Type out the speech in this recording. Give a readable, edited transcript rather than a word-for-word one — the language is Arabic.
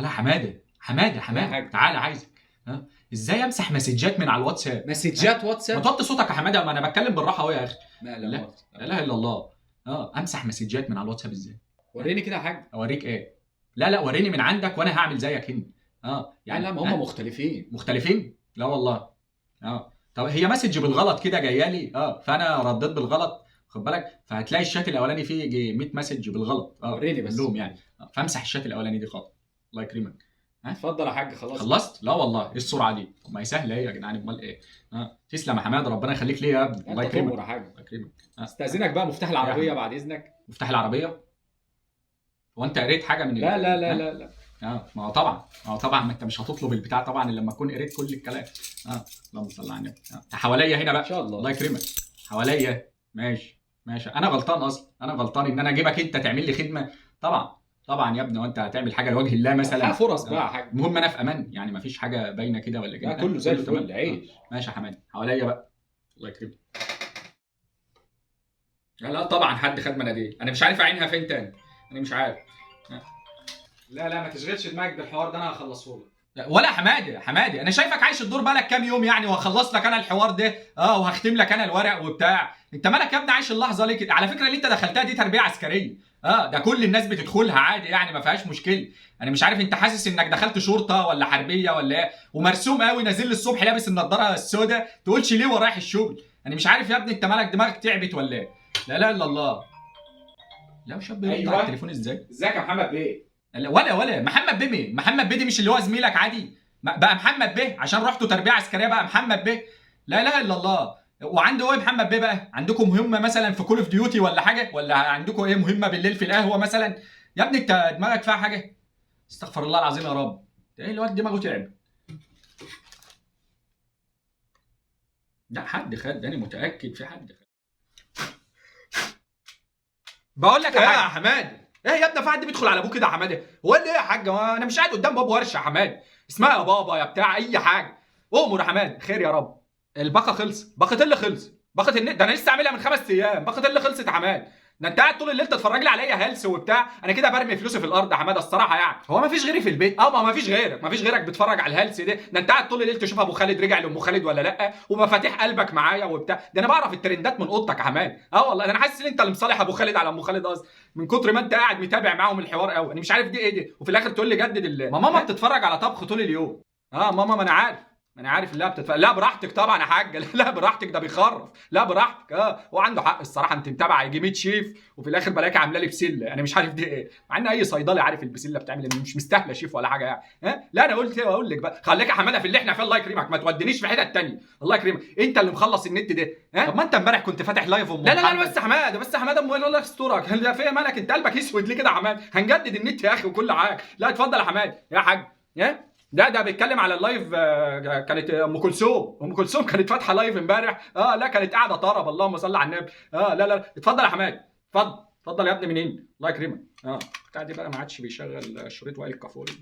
ولا حماده تعالى عايزك. ها ازاي امسح مسجات من على الواتساب؟ مسجات ما واتساب؟ توطي صوتك يا حماده، ما انا بتكلم بالراحه اهو يا اخي. لا لا اله الا الله. امسح مسجات من على الواتساب ازاي؟ وريني كده يا حاج. اوريك ايه؟ لا وريني من عندك وانا هعمل زيك هنا. يعني لا، ما هم مختلفين؟ لا والله. طب هي مسج بالغلط كده جايه لي، فانا رديت بالغلط، خد بالك، فهتلاقي الشات الاولاني فيه يجي 100 مسج بالغلط. وريني بس كلهم يعني. فامسح الشات الاولاني دي خالص. الله يكرمك. اتفضل يا حاج. خلصت؟ لا والله. ايه السرعه دي؟ ما هي سهله ايه يا جدعان؟ امال ايه؟ تسلم يا حماد، ربنا يخليك ليا يا ابني. الله يكرمك يا حاج. الله يكرمك. استاذنك بقى مفتاح العربيه بعد اذنك. مفتاح العربيه؟ هو انت قريت حاجه من لا. ما هو طبعا ما انت مش هتطلب البتاع طبعا الا لما تكون قريت كل الكلام. اللهم صل على النبي. حواليا هنا بقى ان شاء الله. الله يكرمك. حواليا. ماشي. انا غلطان اصلا، انا غلطان ان انا اجيبك انت تعمل لي خدمه. طبعا يا ابني، وانت هتعمل حاجه لوجه الله مثلا؟ فرص بقى يا حاج. المهم انا في امان يعني، ما فيش حاجه باينه كده ولا كده. كله زي الفل. عيش. ماشي يا حماد. حواليا بقى. الله يكرمك. لا طبعا حد خد مناديل، انا مش عارف اعينها فين تاني، انا مش عارف. لا ما تشغلش دماغك بالحوار ده، انا هخلصه لك. ولا حمادي انا شايفك عايش الدور بقالك كام يوم يعني، وهخلص لك انا الحوار ده وهختم لك انا الورق وبتاع. انت مالك يا ابني عايش اللحظه ليه كده؟ على فكره اللي انت دخلتها دي تربيه عسكريه، ده كل الناس بتدخلها عادي يعني، ما فيهاش مشكله. انا مش عارف انت حاسس انك دخلت شرطه ولا حربيه ولا ايه، ومرسوم قوي نازل لي الصبح لابس النضاره السوداء تقولش ليه ورايح الشغل. انا مش عارف يا ابني انت مالك، دماغك تعبت ولا ايه؟ لا الا الله. لا شاب بيرد على التليفون ازاي؟ ازيك يا محمد بيه؟ ولا محمد بيه مين؟ محمد بيه دي مش اللي هو زميلك عادي؟ بقى محمد بيه عشان رحتوا تربيه عسكريه بقى محمد بيه؟ لا اله الا الله. وعنده ايه محمد بيه بقى؟ عندكم مهمه مثلا في كول اوف ديوتي ولا حاجه؟ ولا عندكم ايه مهمه بالليل في القهوه مثلا؟ يا ابني انت دماغك فيها حاجه؟ استغفر الله العظيم يا رب. ايه الواد دماغه تعب؟ لا حد خد، انا متاكد في حد خد. بقول لك يا حماد، ايه يا ابني في حد بيدخل على ابوه كده يا حماده؟ هو ايه يا حاج؟ انا مش قاعد قدام باب ورشه يا حماد، اسمها يا بابا يا بتاع اي حاجه. امر يا حماد. خير يا رب. الباقه خلص. باقه اللي خلص؟ باقه النت ده انا لسه عاملها من 5 ايام. باقه اللي خلصت يا حماد؟ ده انت قاعد طول الليل تتفرج لي عليا هلس وبتاع، انا كده برمي فلوسي في الارض يا حماده الصراحه يعني. هو ما فيش غيري في البيت؟ ما فيش غيرك، ما فيش غيرك بتتفرج على الهلس ده انت قاعد طول الليل تشوف ابو خالد رجع لام خالد ولا لا، ومفاتيح قلبك معايا وبتاع. ده انا بعرف الترندات من اوضتك يا حماد. والله ده انا حاسس ان انت اللي مصالح ابو خالد على ام خالد اصلا، من كتر ما انت قاعد متابع معاهم الحوار قوي. انا مش عارف دي ايه دي، وفي الاخر تقول لي جدد ما ماما بتتفرج على طبخ طول اليوم. ماما ما انا عارف لا بتتفرج. لا براحتك طبعا يا حاج. لا براحتك، ده بيخرف. لا براحتك. هو عنده حق الصراحه. انت متابع يجي 100 شيف وفي الاخر بلاقي عامله لي بسله، انا مش عارف دي ايه، مع ان اي صيدلي عارف البسله بتعمل ايه، مش مستاهله شيف ولا حاجه يعني. لا انا قلت اقول لك بقى، خليك يا حماده في اللي احنا فيه. الله يكرمك، ما تودينيش في حته ثانيه. الله يكرمك، انت اللي مخلص النت ده. طب ما انت امبارح كنت فاتح لايف لا بس يا حماده امال الله يسترك. ده فيا مالك انت قلبك اسود ليه كده يا حماد؟ هنجدد النت يا اخي وكل حاجه. لا اتفضل يا حماد يا حاج. ده بيتكلم على اللايف. كانت ام كلثوم كانت فاتحه لايف امبارح. لا كانت قاعده طرب. اللهم صل على النبي. لا اتفضل يا حماد. اتفضل يا ابني منين؟ الله يكرمك. بتاع دي بقى ما عادش بيشغل شريط وائل كفوري.